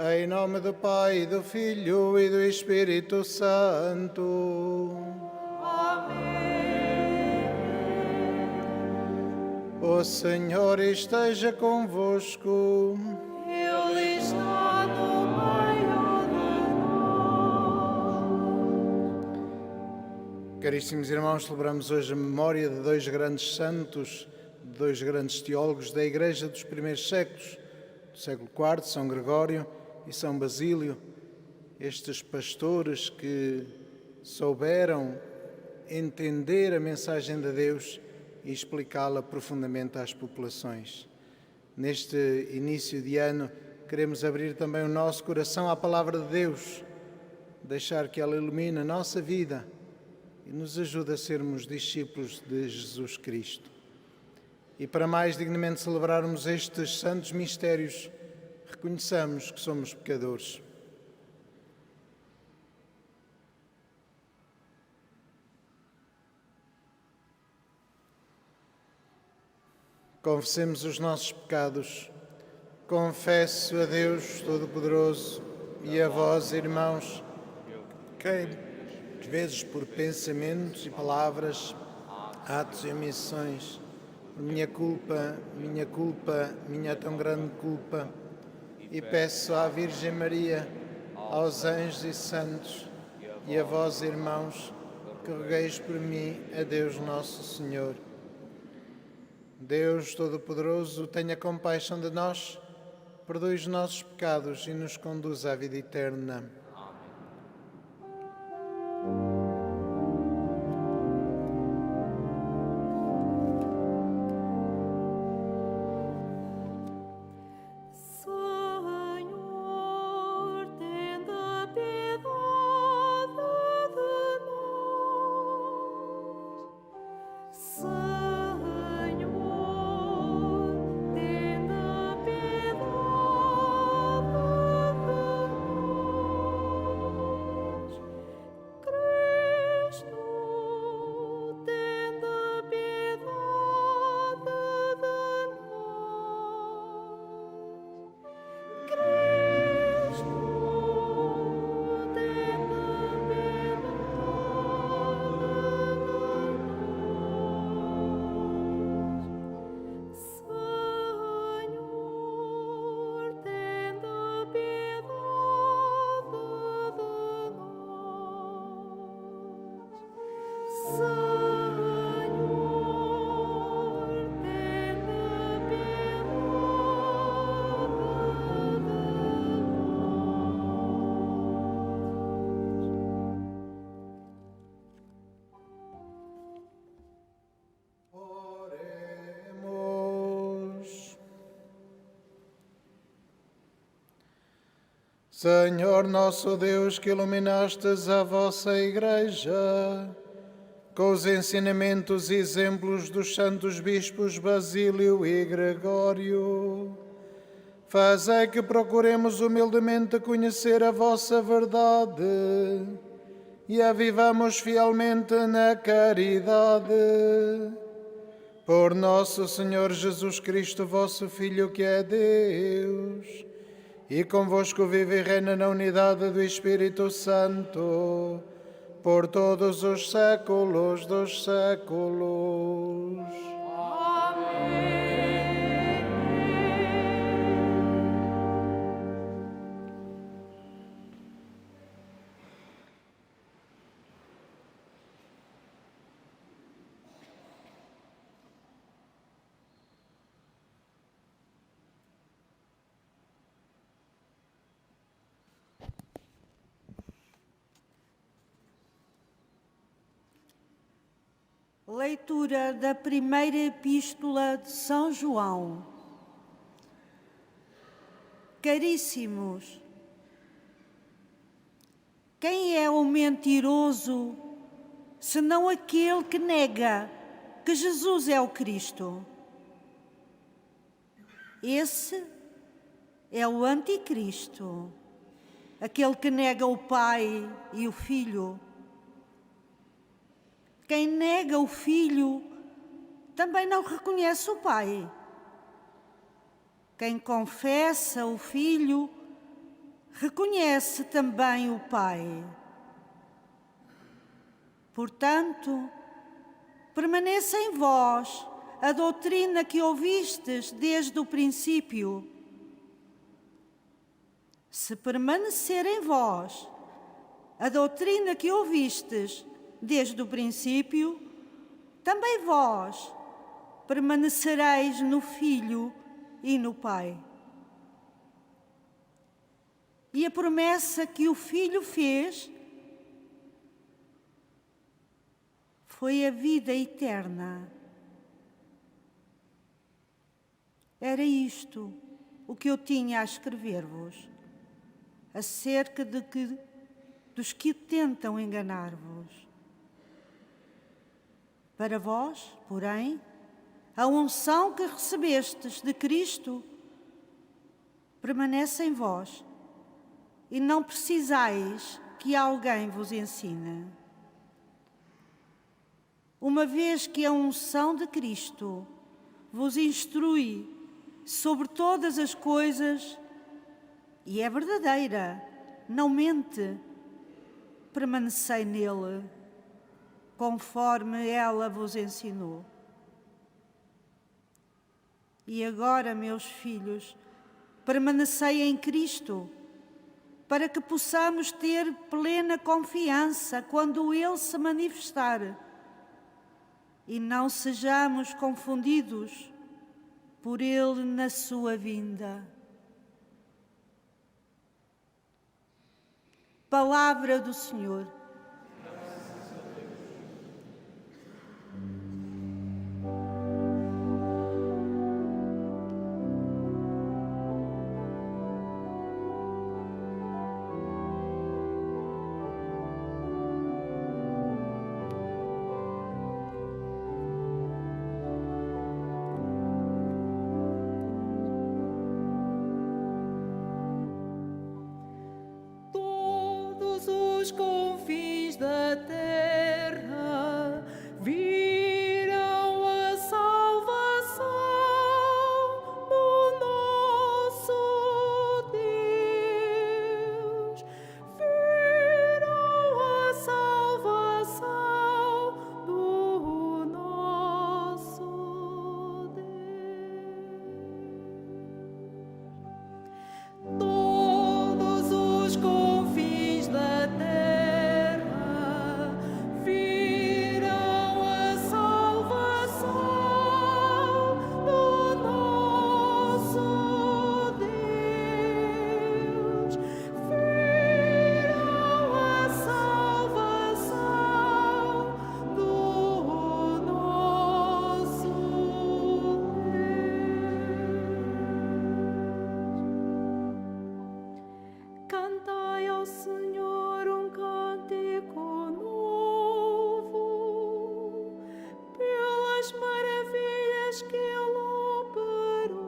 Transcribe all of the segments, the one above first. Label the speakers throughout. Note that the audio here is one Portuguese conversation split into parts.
Speaker 1: Em nome do Pai, do Filho e do Espírito Santo.
Speaker 2: Amém.
Speaker 1: O Senhor esteja convosco.
Speaker 2: Ele está no meio de nós.
Speaker 1: Caríssimos irmãos, celebramos hoje a memória de dois grandes santos, de dois grandes teólogos da Igreja dos primeiros séculos, do século IV, São Gregório e São Basílio, estes pastores que souberam entender a mensagem de Deus e explicá-la profundamente às populações. Neste início de ano, queremos abrir também o nosso coração à Palavra de Deus, deixar que ela ilumine a nossa vida e nos ajude a sermos discípulos de Jesus Cristo. E para mais dignamente celebrarmos estes santos mistérios, reconheçamos que somos pecadores. Confessemos os nossos pecados. Confesso a Deus Todo-Poderoso e a vós, irmãos, que às vezes por pensamentos e palavras, atos e omissões, por minha culpa, minha tão grande culpa, e peço à Virgem Maria, aos anjos e santos, e a vós, irmãos, que rogueis por mim a Deus Nosso Senhor. Deus Todo-Poderoso, tenha compaixão de nós, perdoe os nossos pecados e nos conduz à vida eterna.
Speaker 2: Senhor, tende piedade de nós. Senhor, tende piedade de nós. Cristo, tende piedade de nós. Cristo, tende
Speaker 1: Oremos. Senhor nosso Deus, que iluminastes a vossa Igreja com os ensinamentos e exemplos dos santos bispos Basílio e Gregório, fazei que procuremos humildemente conhecer a vossa verdade e a vivamos fielmente na caridade. Por nosso Senhor Jesus Cristo, vosso Filho, que é Deus, e convosco vive e reina na unidade do Espírito Santo, por todos os séculos dos séculos.
Speaker 2: Amém. Leitura da primeira epístola de São João. Caríssimos, quem é o mentiroso, senão aquele que nega que Jesus é o Cristo? Esse é o anticristo, aquele que nega o Pai e o Filho. Quem nega o Filho também não reconhece o Pai. Quem confessa o Filho reconhece também o Pai. Portanto, permaneça em vós a doutrina que ouvistes desde o princípio. Se permanecer em vós a doutrina que ouvistes desde o princípio, também vós permanecereis no Filho e no Pai. E a promessa que o Filho fez foi a vida eterna. Era isto o que eu tinha a escrever-vos, acerca dos que tentam enganar-vos. Para vós, porém, a unção que recebestes de Cristo permanece em vós e não precisais que alguém vos ensine. Uma vez que a unção de Cristo vos instrui sobre todas as coisas e é verdadeira, não mente, permanecei nele, conforme ela vos ensinou. E agora, meus filhos, permanecei em Cristo, para que possamos ter plena confiança quando Ele se manifestar e não sejamos confundidos por Ele na sua vinda. Palavra do Senhor.
Speaker 3: Os confins da terra viram a salvação do nosso Deus. Viram a salvação do nosso Deus. Todos os confins da terra cantai ao Senhor um cântico novo, pelas maravilhas que Ele operou.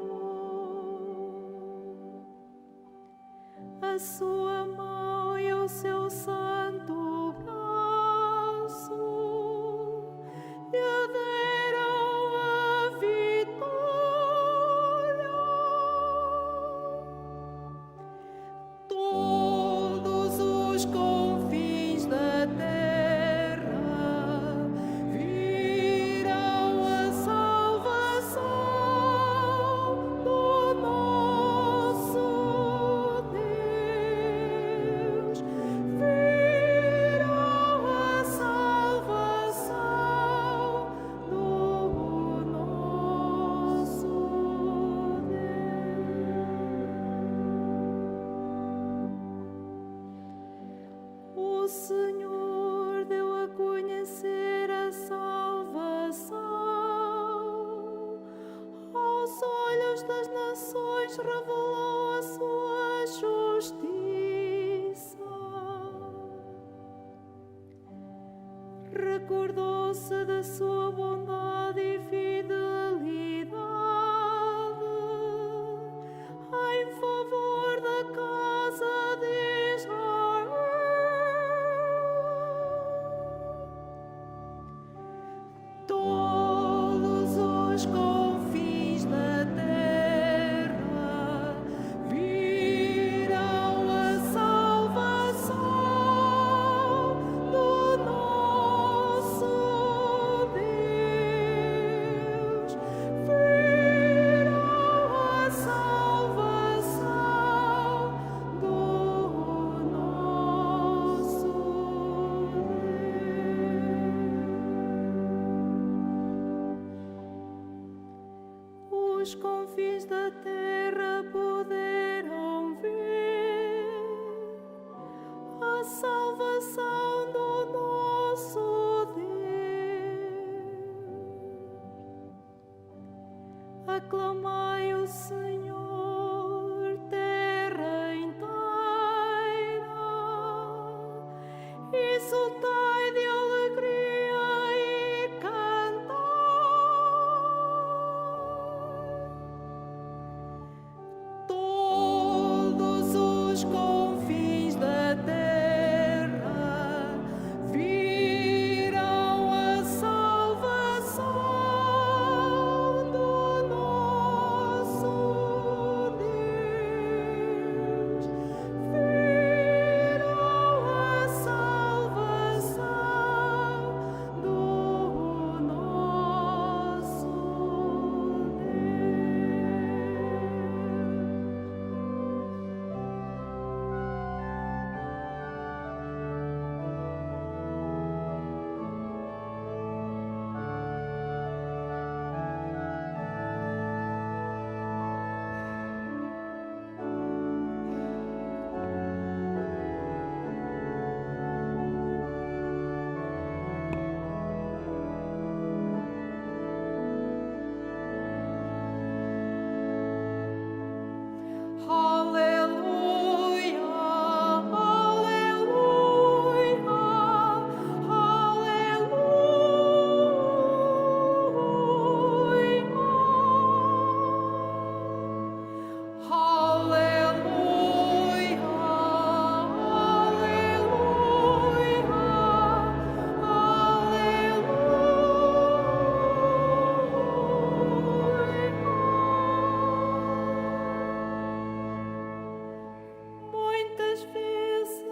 Speaker 3: A sua mão e o seu santo braço lhe deram a vitória. Todos os confins da terra viram a salvação do nosso Deus. Viram a salvação do nosso Deus. O Senhor deu a conhecer a salvação aos olhos das nações, revelou a sua justiça. Recordou-se da sua bondade e fidelidade em favor da casa de Israel. Todos os confins da terra viram a os confins da terra puderam ver a salvação do nosso Deus. Aclamai o Senhor, terra inteira, exultai de alegria e cantai. Todos os confins da terra viram a salvação do nosso Deus. Viram a salvação do nosso Deus. Aleluia, aleluia, aleluia. Muitas vezes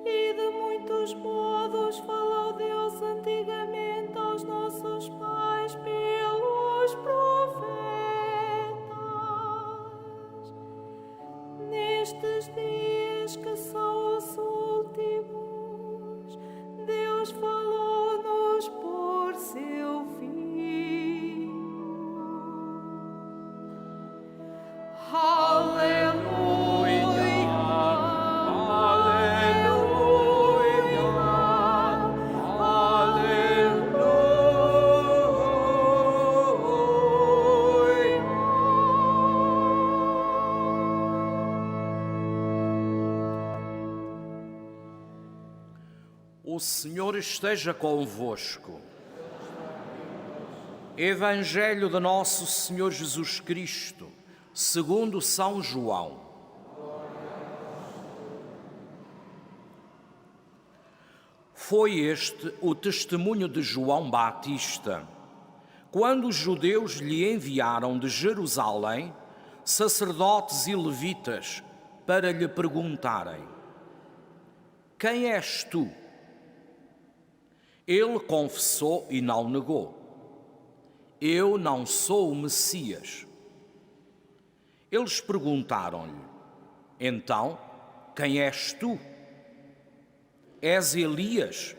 Speaker 3: e de muitos modos falou Deus antigamente aos nossos pais pelos profetas. Nestes dias que são os últimos, Deus falou-nos por seu Filho. Aleluia,
Speaker 4: O Senhor esteja convosco. Evangelho de Nosso Senhor Jesus Cristo, segundo São João. Foi este o testemunho de João Batista, quando os judeus lhe enviaram de Jerusalém sacerdotes e levitas para lhe perguntarem: quem és tu? Ele confessou e não negou: eu não sou o Messias. Eles perguntaram-lhe: então, quem és tu? És Elias?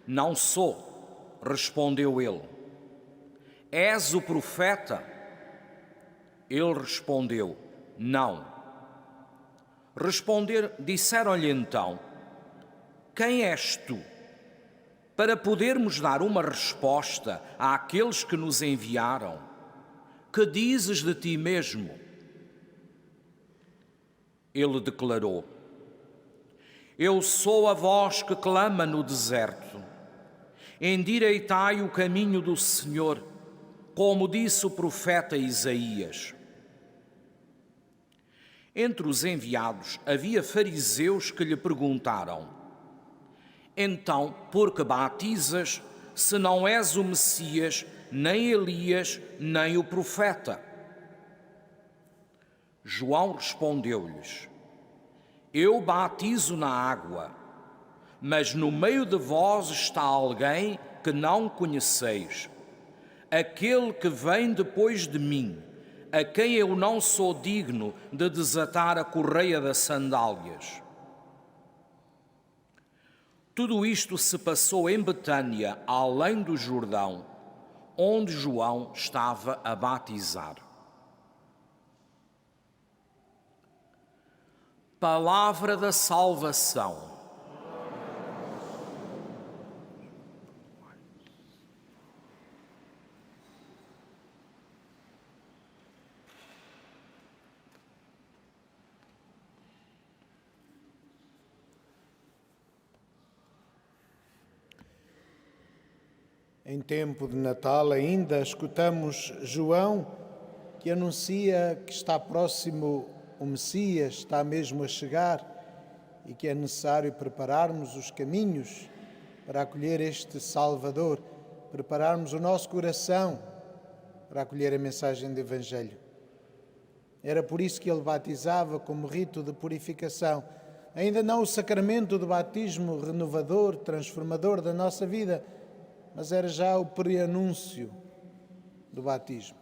Speaker 4: Não sou, respondeu ele. És o profeta? Ele respondeu: não. Disseram-lhe então: quem és tu? Para podermos dar uma resposta àqueles que nos enviaram. Que dizes de ti mesmo? Ele declarou: eu sou a voz que clama no deserto. Endireitai o caminho do Senhor, como disse o profeta Isaías. Entre os enviados havia fariseus que lhe perguntaram: então, por que batizas, se não és o Messias, nem Elias, nem o profeta? João respondeu-lhes: eu batizo na água, mas no meio de vós está alguém que não conheceis, aquele que vem depois de mim, a quem eu não sou digno de desatar a correia das sandálias. Tudo isto se passou em Betânia, além do Jordão, onde João estava a batizar. Palavra da salvação.
Speaker 1: Em tempo de Natal ainda escutamos João, que anuncia que está próximo o Messias, está mesmo a chegar e que é necessário prepararmos os caminhos para acolher este Salvador, prepararmos o nosso coração para acolher a mensagem do Evangelho. Era por isso que ele batizava como rito de purificação, ainda não o sacramento do batismo renovador, transformador da nossa vida, mas era já o preanúncio do batismo.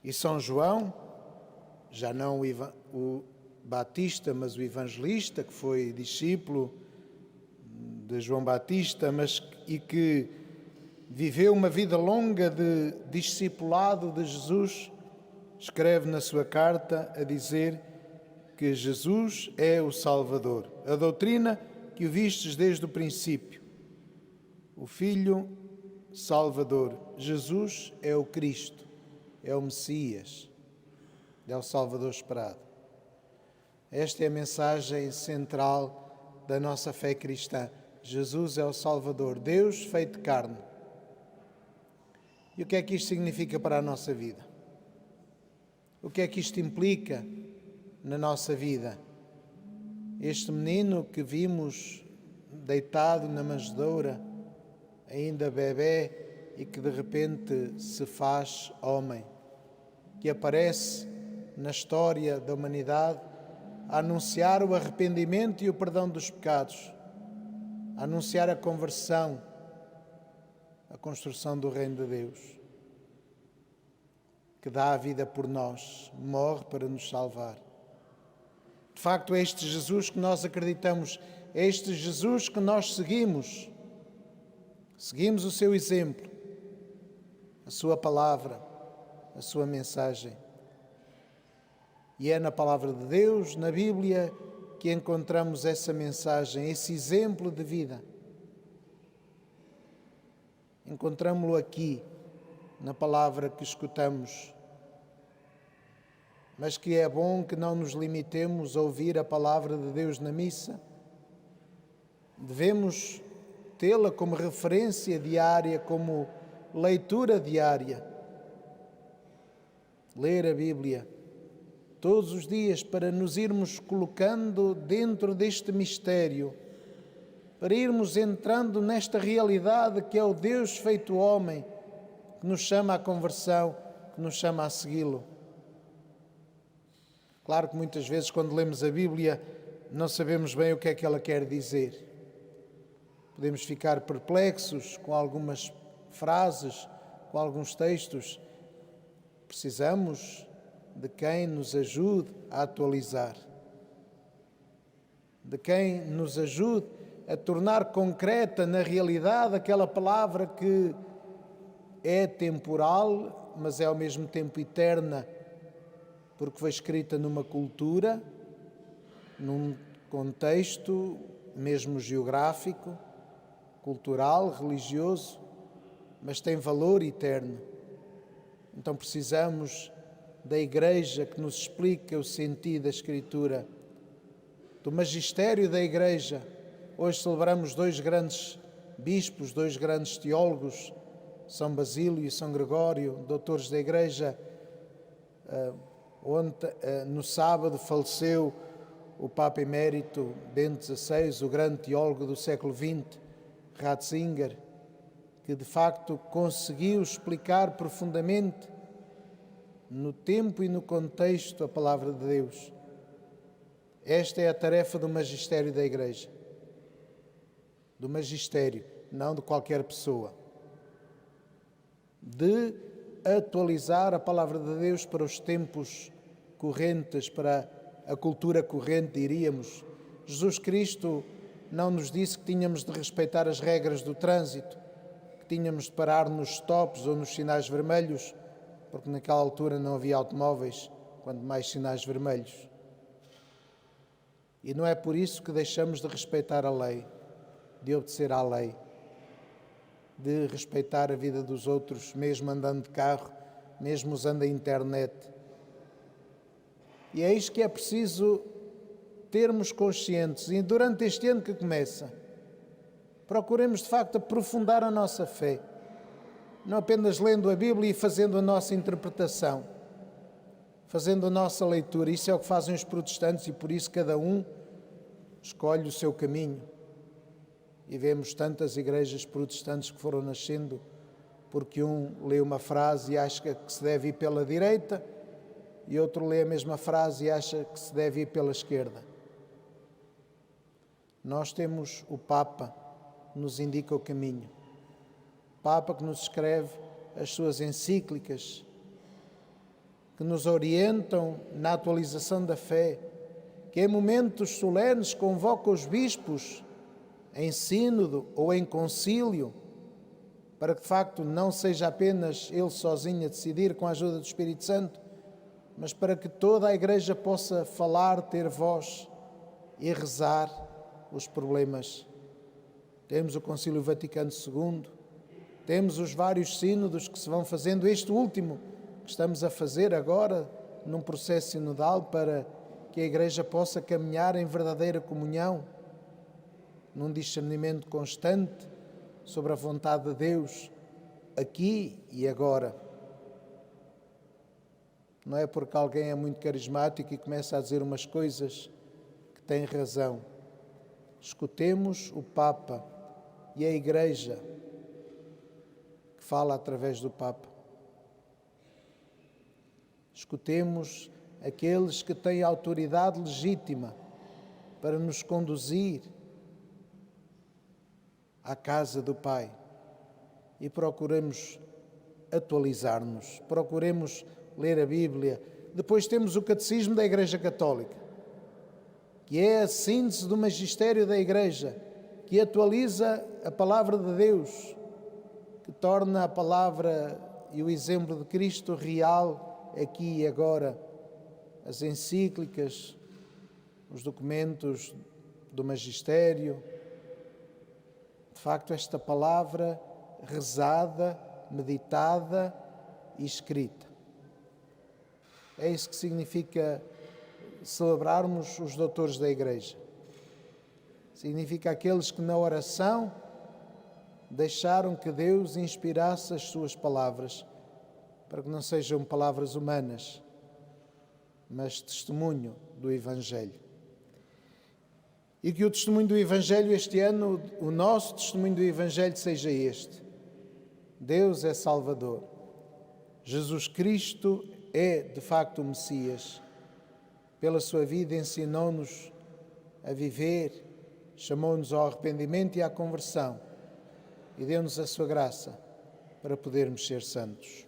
Speaker 1: E São João, já não o Batista, mas o evangelista, que foi discípulo de João Batista, e que viveu uma vida longa de discipulado de Jesus, escreve na sua carta a dizer que Jesus é o Salvador. A doutrina que o vistes desde o princípio. O Filho Salvador. Jesus é o Cristo, é o Messias, é o Salvador esperado. Esta é a mensagem central da nossa fé cristã. Jesus é o Salvador, Deus feito carne. E o que é que isto significa para a nossa vida? O que é que isto implica na nossa vida? Este menino que vimos deitado na manjedoura, ainda bebé, e que de repente se faz homem, que aparece na história da humanidade a anunciar o arrependimento e o perdão dos pecados, a anunciar a conversão, a construção do reino de Deus, que dá a vida por nós, morre para nos salvar. De facto, é este Jesus que nós acreditamos, é este Jesus que nós seguimos. Seguimos o seu exemplo, a sua palavra, a sua mensagem. E é na palavra de Deus, na Bíblia, que encontramos essa mensagem, esse exemplo de vida. Encontramo-lo aqui, na palavra que escutamos. Mas que é bom que não nos limitemos a ouvir a palavra de Deus na missa. Devemos tê-la como referência diária, como leitura diária. Ler a Bíblia todos os dias para nos irmos colocando dentro deste mistério, para irmos entrando nesta realidade que é o Deus feito homem, que nos chama à conversão, que nos chama a segui-lo. Claro que muitas vezes quando lemos a Bíblia não sabemos bem o que é que ela quer dizer. Podemos ficar perplexos com algumas frases, com alguns textos. Precisamos de quem nos ajude a atualizar, de quem nos ajude a tornar concreta na realidade aquela palavra que é temporal, mas é ao mesmo tempo eterna, porque foi escrita numa cultura, num contexto mesmo geográfico, cultural, religioso, mas tem valor eterno. Então precisamos da Igreja que nos explica o sentido da Escritura, do magistério da Igreja. Hoje celebramos dois grandes bispos, dois grandes teólogos, São Basílio e São Gregório, doutores da Igreja. No sábado faleceu o Papa Emérito Bento XVI, o grande teólogo do século XX, Ratzinger, que de facto conseguiu explicar profundamente no tempo e no contexto a palavra de Deus. Esta é a tarefa do magistério da Igreja. Do magistério, não de qualquer pessoa. De atualizar a palavra de Deus para os tempos correntes, para a cultura corrente, diríamos. Jesus Cristo não nos disse que tínhamos de respeitar as regras do trânsito, que tínhamos de parar nos stops ou nos sinais vermelhos, porque naquela altura não havia automóveis, quanto mais sinais vermelhos. E não é por isso que deixamos de respeitar a lei, de obedecer à lei, de respeitar a vida dos outros, mesmo andando de carro, mesmo usando a internet. E é isto que é preciso termos conscientes. E durante este ano que começa, procuremos de facto aprofundar a nossa fé, não apenas lendo a Bíblia e fazendo a nossa interpretação, fazendo a nossa leitura. Isso é o que fazem os protestantes e por isso cada um escolhe o seu caminho. E vemos tantas igrejas protestantes que foram nascendo porque um lê uma frase e acha que se deve ir pela direita e outro lê a mesma frase e acha que se deve ir pela esquerda. Nós temos o Papa que nos indica o caminho. O Papa que nos escreve as suas encíclicas, que nos orientam na atualização da fé, que em momentos solenes convoca os bispos em sínodo ou em concílio, para que de facto não seja apenas ele sozinho a decidir com a ajuda do Espírito Santo, mas para que toda a Igreja possa falar, ter voz e rezar os problemas. Temos o Concílio Vaticano II, temos os vários sínodos que se vão fazendo, este último que estamos a fazer agora, num processo sinodal, para que a Igreja possa caminhar em verdadeira comunhão, num discernimento constante sobre a vontade de Deus, aqui e agora. Não é porque alguém é muito carismático e começa a dizer umas coisas que tem razão. Escutemos o Papa e a Igreja que fala através do Papa. Escutemos aqueles que têm autoridade legítima para nos conduzir à casa do Pai e procuremos atualizar-nos, procuremos ler a Bíblia. Depois temos o Catecismo da Igreja Católica, que é a síntese do magistério da Igreja, que atualiza a palavra de Deus, que torna a palavra e o exemplo de Cristo real aqui e agora. As encíclicas, os documentos do magistério. De facto, esta palavra rezada, meditada e escrita. É isso que significa celebrarmos os doutores da Igreja. Significa aqueles que na oração deixaram que Deus inspirasse as suas palavras, para que não sejam palavras humanas, mas testemunho do Evangelho. E que o testemunho do Evangelho este ano, o nosso testemunho do Evangelho seja este: Deus é Salvador. Jesus Cristo é, de facto, o Messias. Pela sua vida ensinou-nos a viver, chamou-nos ao arrependimento e à conversão e deu-nos a sua graça para podermos ser santos.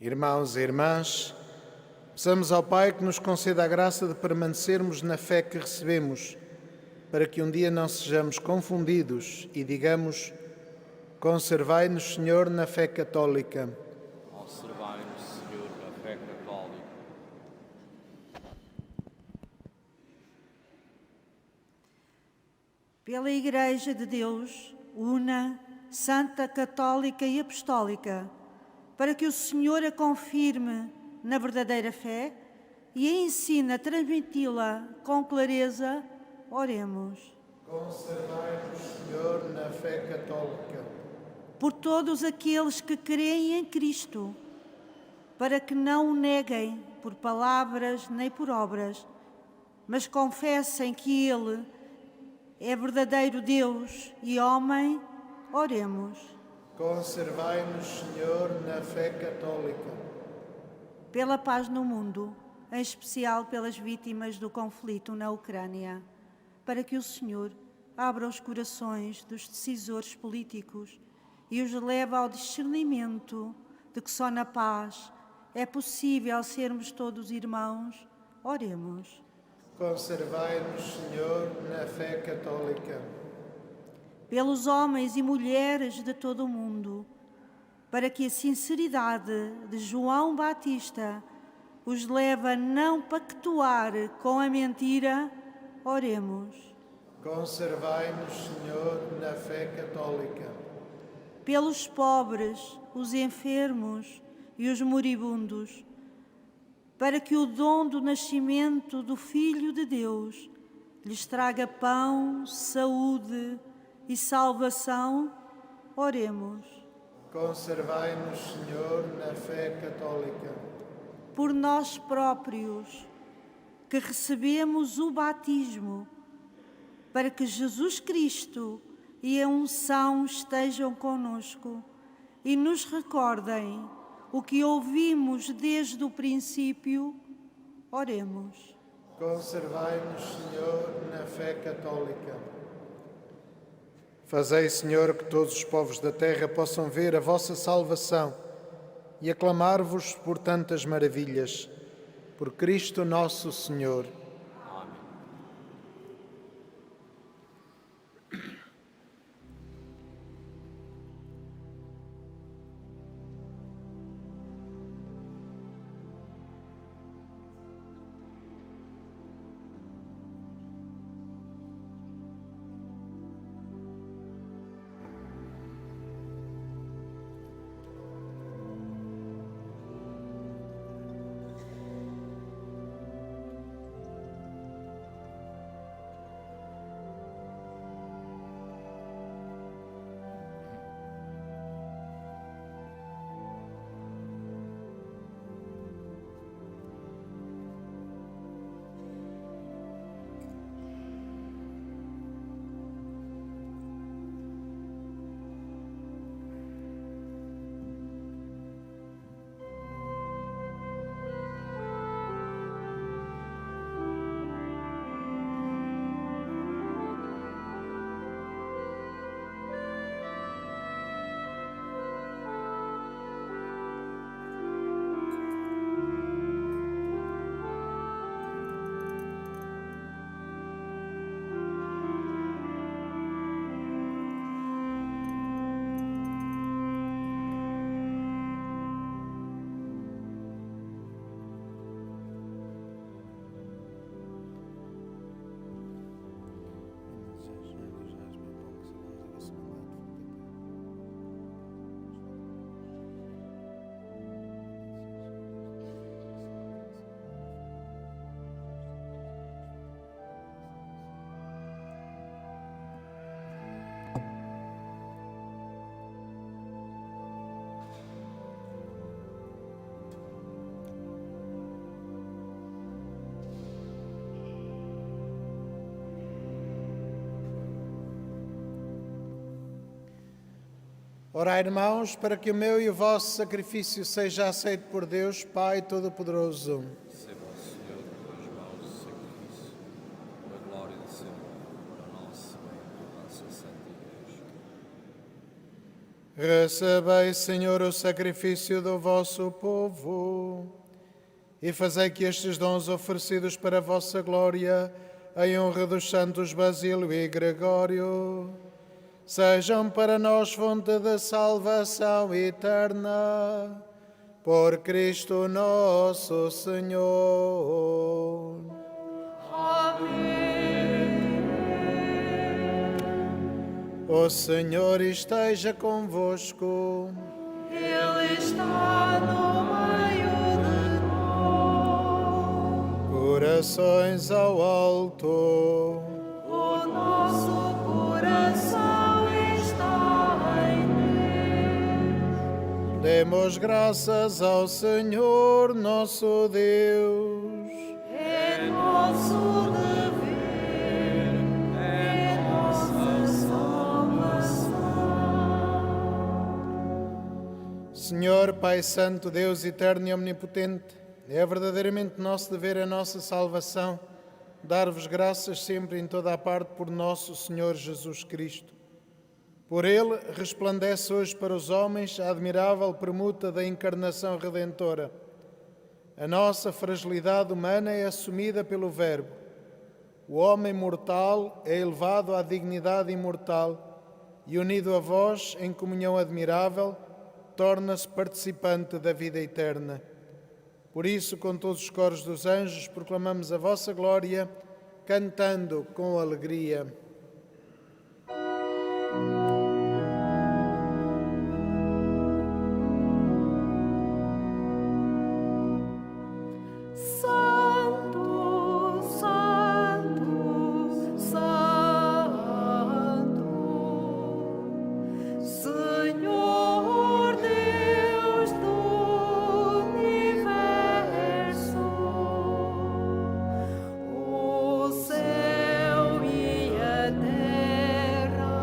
Speaker 1: Irmãos e irmãs, peçamos ao Pai que nos conceda a graça de permanecermos na fé que recebemos, para que um dia não sejamos confundidos e digamos: conservai-nos, Senhor, na fé católica.
Speaker 4: Conservai-nos, Senhor, na fé católica.
Speaker 2: Pela Igreja de Deus, una, santa, católica e apostólica, para que o Senhor a confirme na verdadeira fé e a ensine a transmiti-la com clareza, oremos.
Speaker 1: Conservai-nos, Senhor, na fé católica.
Speaker 2: Por todos aqueles que creem em Cristo, para que não o neguem por palavras nem por obras, mas confessem que Ele é verdadeiro Deus e homem, oremos.
Speaker 1: Conservai-nos, Senhor, na fé católica.
Speaker 2: Pela paz no mundo, em especial pelas vítimas do conflito na Ucrânia, para que o Senhor abra os corações dos decisores políticos e os leve ao discernimento de que só na paz é possível sermos todos irmãos. Oremos.
Speaker 1: Conservai-nos, Senhor, na fé católica.
Speaker 2: Pelos homens e mulheres de todo o mundo, para que a sinceridade de João Batista os leve a não pactuar com a mentira, oremos.
Speaker 1: Conservai-nos, Senhor, na fé católica.
Speaker 2: Pelos pobres, os enfermos e os moribundos, para que o dom do nascimento do Filho de Deus lhes traga pão, saúde e salvação, oremos.
Speaker 1: Conservai-nos, Senhor, na fé católica.
Speaker 2: Por nós próprios, que recebemos o batismo, para que Jesus Cristo e a unção estejam conosco e nos recordem o que ouvimos desde o princípio, oremos.
Speaker 1: Conservai-nos, Senhor, na fé católica. Fazei, Senhor, que todos os povos da terra possam ver a vossa salvação e aclamar-vos por tantas maravilhas. Por Cristo nosso Senhor. Orai, irmãos, para que o meu e o vosso sacrifício seja aceito por Deus, Pai Todo-Poderoso.
Speaker 4: Receba o Senhor dos maus sacrifício, a glória de sempre, para nosso bem e a sua santa Igreja.
Speaker 1: Recebei, Senhor, o sacrifício do vosso povo e fazei que estes dons oferecidos para a vossa glória, em honra dos santos Basílio e Gregório, sejam para nós fonte de salvação eterna. Por Cristo nosso Senhor. O Senhor esteja convosco.
Speaker 3: Ele está no meio de nós.
Speaker 1: Corações ao alto.
Speaker 3: O nosso coração está em Deus.
Speaker 1: Demos graças ao Senhor nosso Deus.
Speaker 3: É nosso dever, é nossa salvação.
Speaker 1: Senhor, Pai Santo, Deus eterno e omnipotente, É verdadeiramente nosso dever, a nossa salvação, dar-vos graças sempre em toda a parte por nosso Senhor Jesus Cristo. Por ele resplandece hoje para os homens a admirável permuta da encarnação redentora. A nossa fragilidade humana é assumida pelo Verbo. O homem mortal é elevado à dignidade imortal e, unido a vós em comunhão admirável, torna-se participante da vida eterna. Por isso, com todos os coros dos anjos, proclamamos a vossa glória, cantando com alegria.
Speaker 3: Santo, Santo, Santo, Senhor Deus do universo, o céu e a terra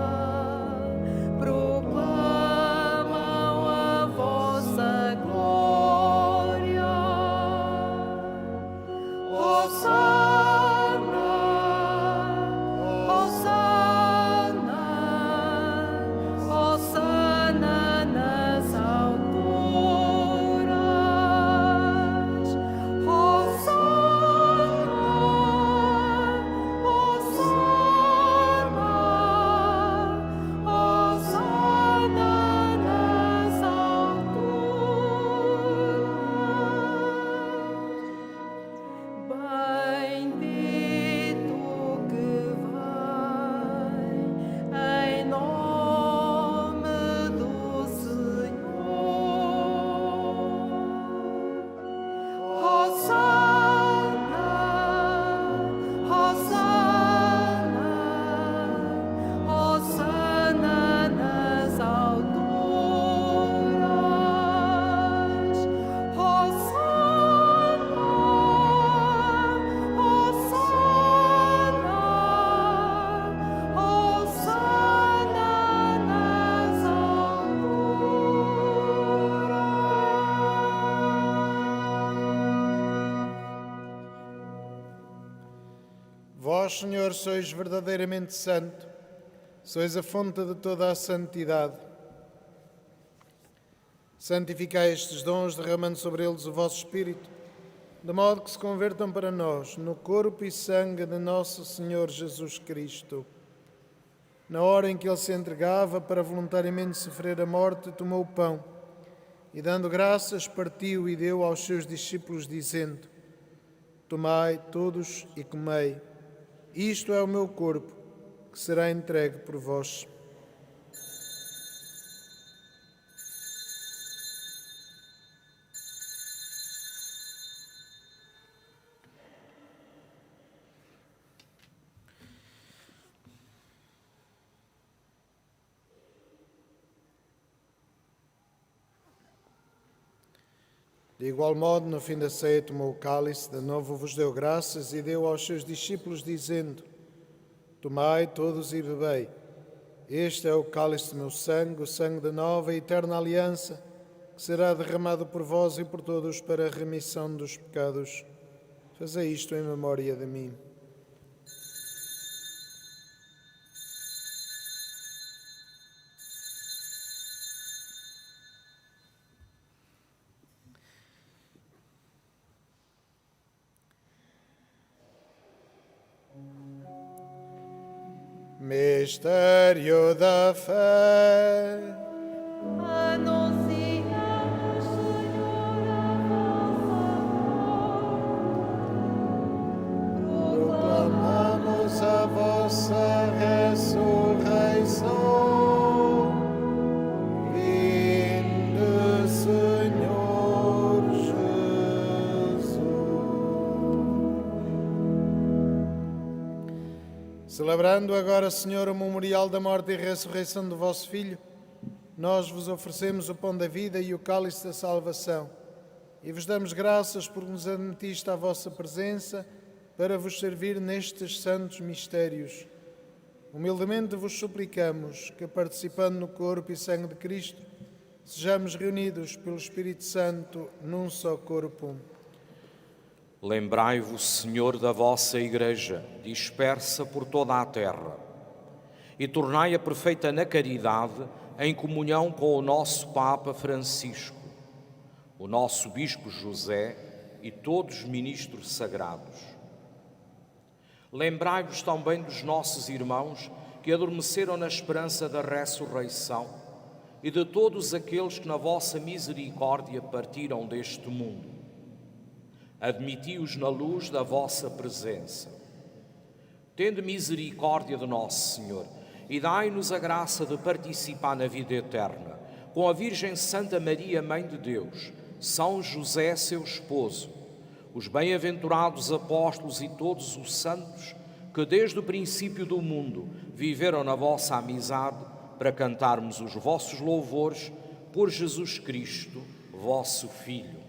Speaker 3: proclamam a vossa glória. Hosana, Hosana, Hosana nas alturas. Hosana, Hosana, Hosana nas alturas. Bendito que vai em nome do Senhor. Hosana, Hosana, Hosana nas alturas. Hosana, Hosana, Hosana nas alturas.
Speaker 1: Vós, Senhor, sois verdadeiramente santo, sois a fonte de toda a santidade. Santificai estes dons, derramando sobre eles o vosso Espírito, de modo que se convertam para nós no corpo e sangue de nosso Senhor Jesus Cristo. Na hora em que ele se entregava para voluntariamente sofrer a morte, tomou o pão e, dando graças, partiu e deu aos seus discípulos, dizendo: Tomai todos e comei. Isto é o meu corpo, que será entregue por vós. De igual modo, no fim da ceia, tomou o cálice, de novo vos deu graças e deu aos seus discípulos, dizendo: Tomai todos e bebei. Este é o cálice do meu sangue, o sangue da nova e eterna aliança, que será derramado por vós e por todos para a remissão dos pecados. Fazei isto em memória de mim. Mistério da fé.
Speaker 3: Anunciamos, Senhor, a vossa
Speaker 1: Proclamamos a vossa ressurreição. Vinde, Senhor Jesus. Celebrando agora, Senhor, o memorial da morte e ressurreição do vosso Filho, nós vos oferecemos o pão da vida e o cálice da salvação, e vos damos graças por nos admitiste à vossa presença para vos servir nestes santos mistérios. Humildemente vos suplicamos que, participando no corpo e sangue de Cristo, sejamos reunidos pelo Espírito Santo num só corpo.
Speaker 4: Lembrai-vos, Senhor, da vossa Igreja, dispersa por toda a terra, e tornai-a perfeita na caridade, em comunhão com o nosso Papa Francisco, o nosso Bispo José e todos os ministros sagrados. Lembrai-vos também dos nossos irmãos que adormeceram na esperança da ressurreição e de todos aqueles que na vossa misericórdia partiram deste mundo. Admiti-os na luz da vossa presença. Tende misericórdia de nosso Senhor e dai-nos a graça de participar na vida eterna, com a Virgem Santa Maria, Mãe de Deus, São José, seu esposo, os bem-aventurados apóstolos e todos os santos que desde o princípio do mundo viveram na vossa amizade, para cantarmos os vossos louvores por Jesus Cristo, vosso Filho.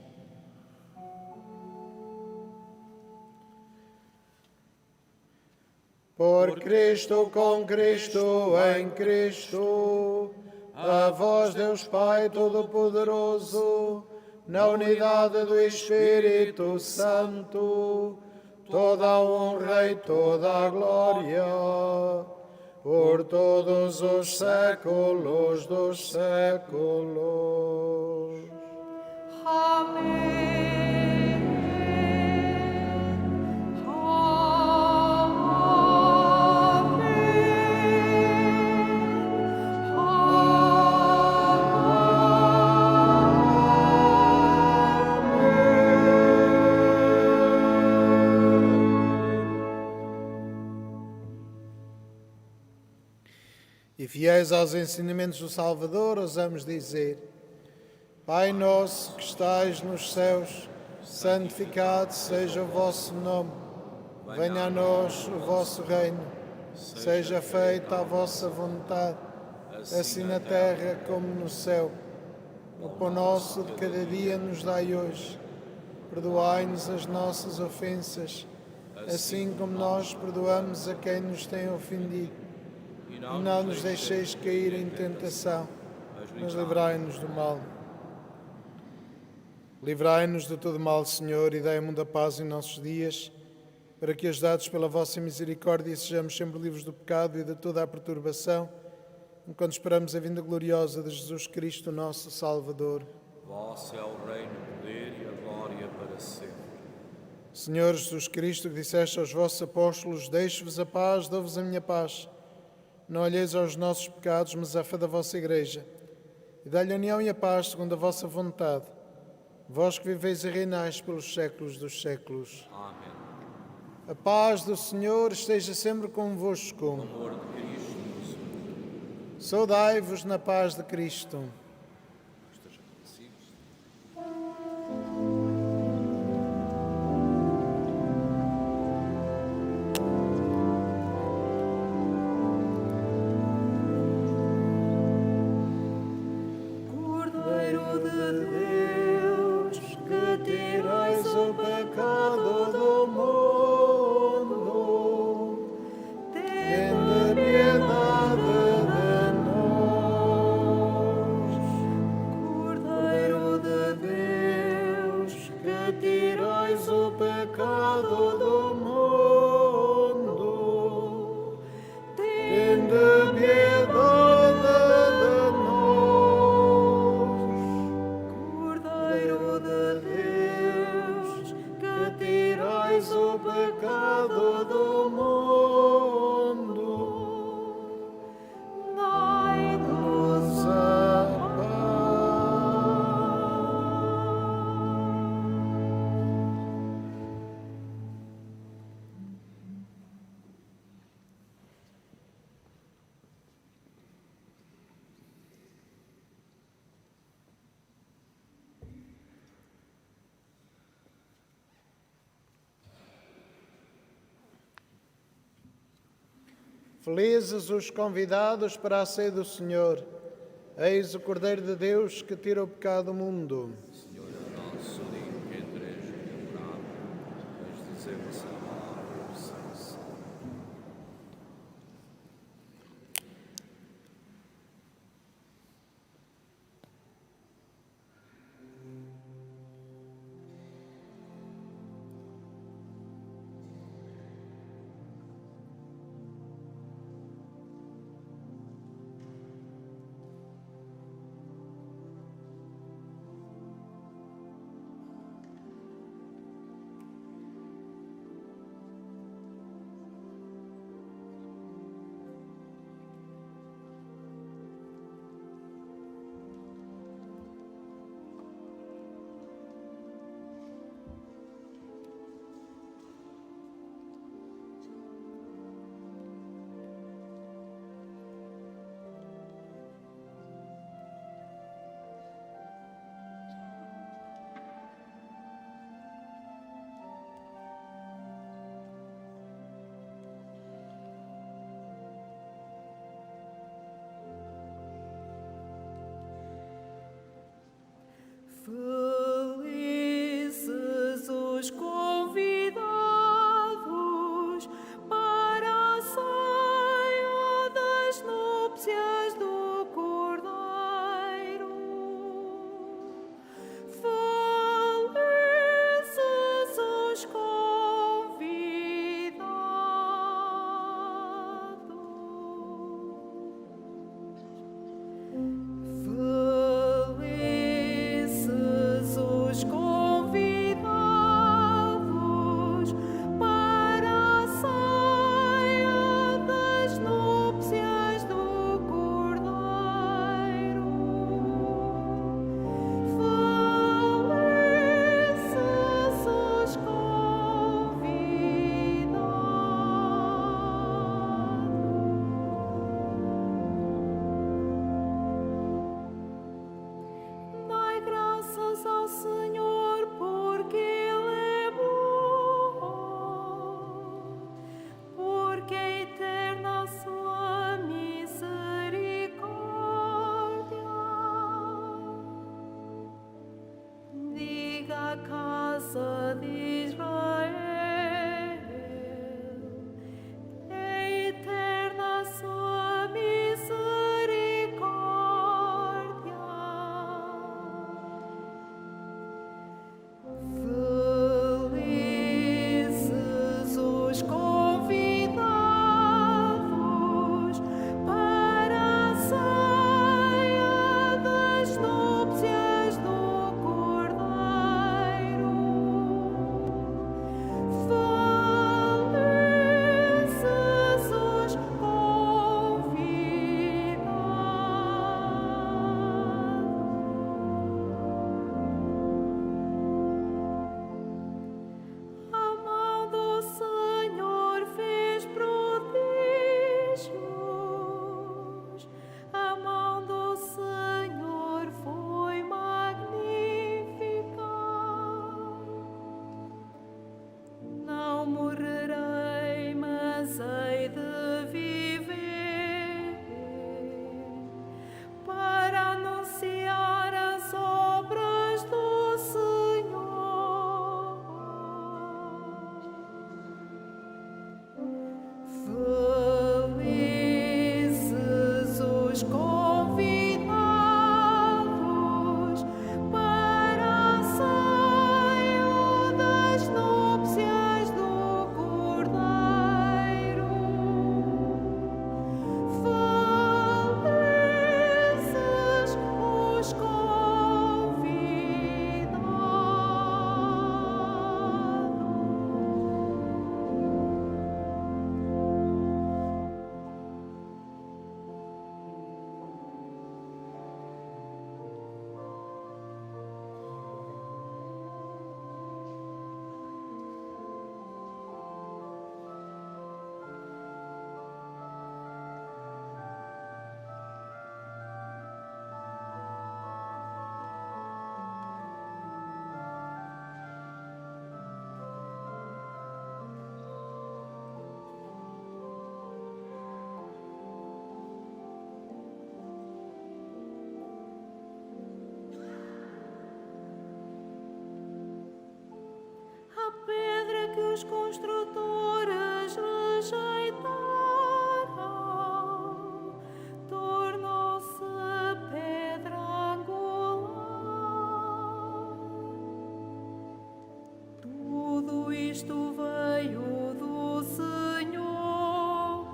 Speaker 1: Por Cristo, com Cristo, em Cristo, a vós, Deus Pai Todo-Poderoso, na unidade do Espírito Santo, toda a honra e toda a glória, por todos os séculos dos séculos.
Speaker 3: Amém.
Speaker 1: E fiéis aos ensinamentos do Salvador, ousamos dizer: Pai nosso que estais nos céus, santificado seja o vosso nome. Venha a nós o vosso reino. Seja feita a vossa vontade, assim na terra como no céu. O pão nosso de cada dia nos dai hoje. Perdoai-nos as nossas ofensas, assim como nós perdoamos a quem nos tem ofendido. E não nos deixeis cair em tentação, mas livrai-nos do mal. Livrai-nos de todo mal, Senhor, e dai muita paz em nossos dias, para que, ajudados pela vossa misericórdia, sejamos sempre livres do pecado e de toda a perturbação, enquanto esperamos a vinda gloriosa de Jesus Cristo, nosso Salvador.
Speaker 4: Vosso é o reino, o poder e a glória para sempre.
Speaker 1: Senhor Jesus Cristo, que disseste aos vossos apóstolos: Deixo-vos a paz, dou-vos a minha paz. Não olheis aos nossos pecados, mas à fé da vossa Igreja. E dá-lhe a união e a paz segundo a vossa vontade. Vós que viveis e reinais pelos séculos dos séculos.
Speaker 4: Amém.
Speaker 1: A paz do Senhor esteja sempre convosco.
Speaker 4: O amor de Cristo nos une.
Speaker 1: Saudai-vos na paz de Cristo.
Speaker 4: Esteja consigo.
Speaker 3: Cordeiro de Deus, que tirais o pecado do mundo,
Speaker 1: Tende piedade de nós.
Speaker 3: Cordeiro de Deus, que tirais o pecado do mundo,
Speaker 1: Tende piedade de nós.
Speaker 3: Cordeiro de Deus, que tirais o pecado do mundo, dai-nos a
Speaker 1: Felizes os convidados para a ceia do Senhor. Eis o Cordeiro de Deus que tira o pecado do mundo.
Speaker 4: Senhor, é nosso digno que entreis em morada, mas dizemos a palavra do Senhor.
Speaker 3: os construtores rejeitaram, tornou-se pedra angular. Tudo isto veio do Senhor.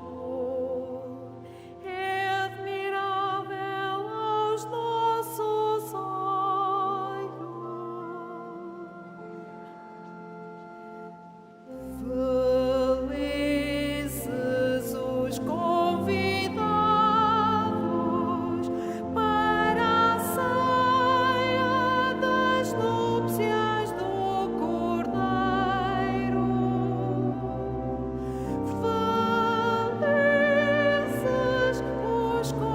Speaker 3: É admirável aos nossos olhos. Felizes os convidados para a ceia das núpcias do Cordeiro. Felizes os convidados.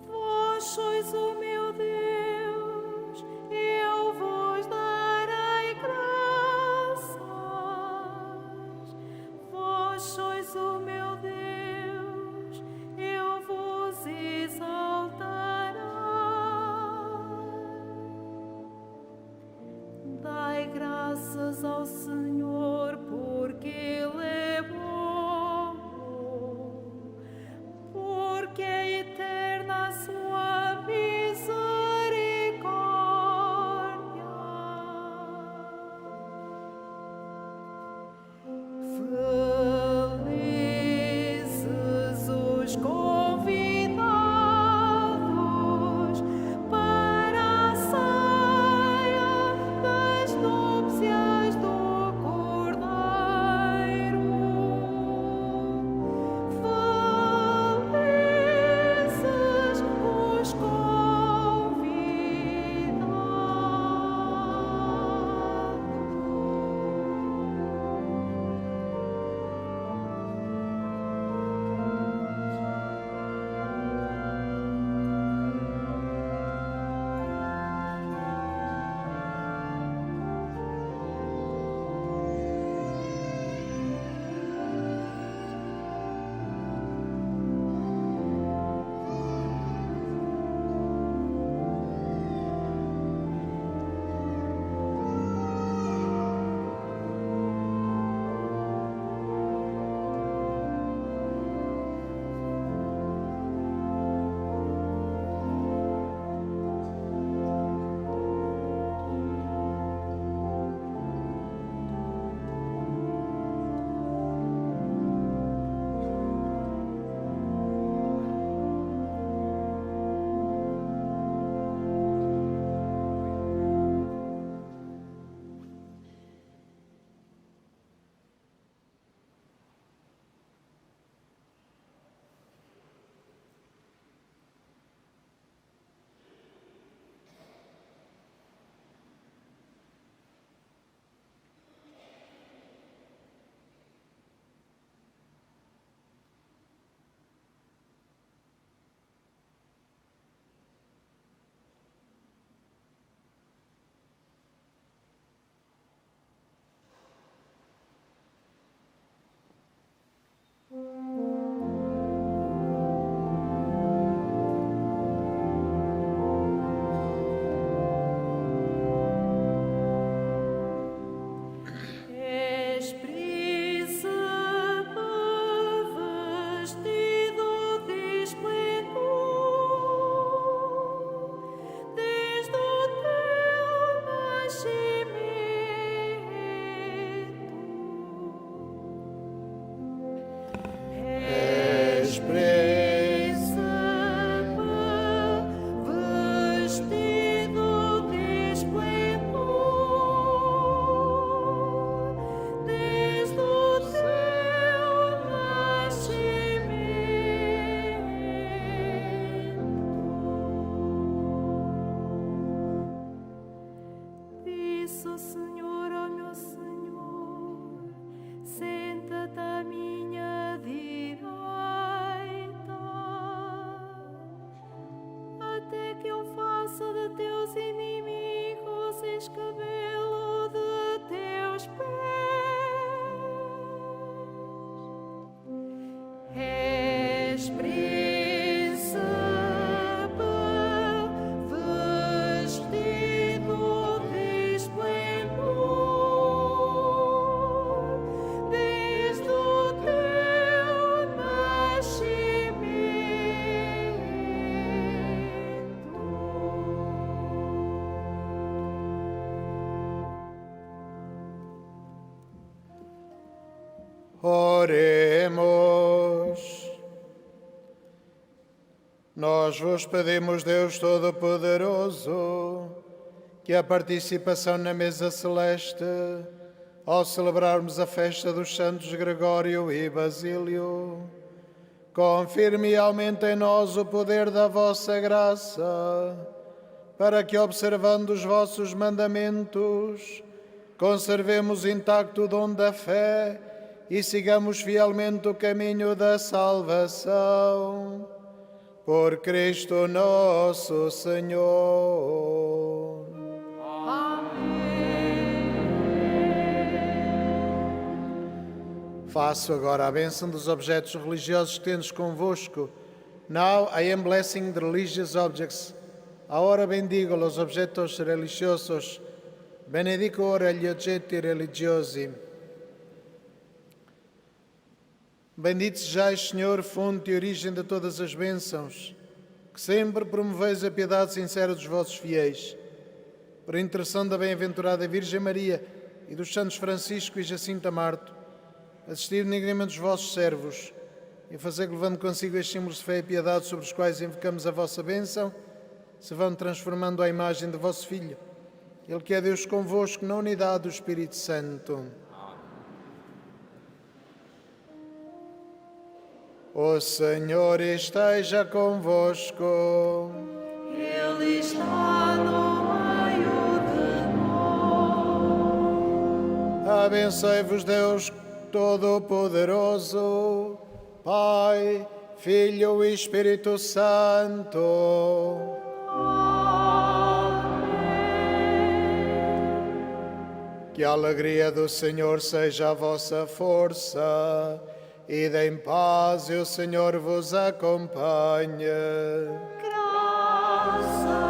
Speaker 3: Vós sois o meu Deus, eu vos darei graças. Vós sois o meu Deus, eu vos exaltarei. Dai graças ao Senhor, porque Ele é bom, porque é eterna a sua misericórdia. Felizes os convidados para a ceia das núpcias do Cordeiro. Felizes os pés. És
Speaker 1: Oremos. Nós vos pedimos, Deus Todo-Poderoso, que a participação na mesa celeste, ao celebrarmos a festa dos santos Gregório e Basílio, confirme e aumente em nós o poder da vossa graça, para que, observando os vossos mandamentos, conservemos intacto o dom da fé e sigamos fielmente o caminho da salvação. Por Cristo nosso Senhor. Faço agora a bênção dos objetos religiosos que tendes convosco. Now I am blessing the religious objects. Ahora bendigo los objetos religiosos. Benedico ora gli oggetti religiosi. Bendito sejais, Senhor, fonte e origem de todas as bênçãos, que sempre promoveis a piedade sincera dos vossos fiéis. Por intercessão da bem-aventurada Virgem Maria e dos santos Francisco e Jacinto Marto, assistir benignamente os vossos servos e fazer que, levando consigo estes símbolos de fé e piedade sobre os quais invocamos a vossa bênção, se vão transformando à imagem do vosso Filho, Ele que é Deus convosco na unidade do Espírito Santo. O Senhor esteja convosco.
Speaker 3: Ele está no meio de nós.
Speaker 1: Abençoe-vos Deus Todo-Poderoso, Pai, Filho e Espírito Santo. Que a alegria do Senhor seja a vossa força. Ide em paz e o Senhor vos acompanhe.
Speaker 3: Graças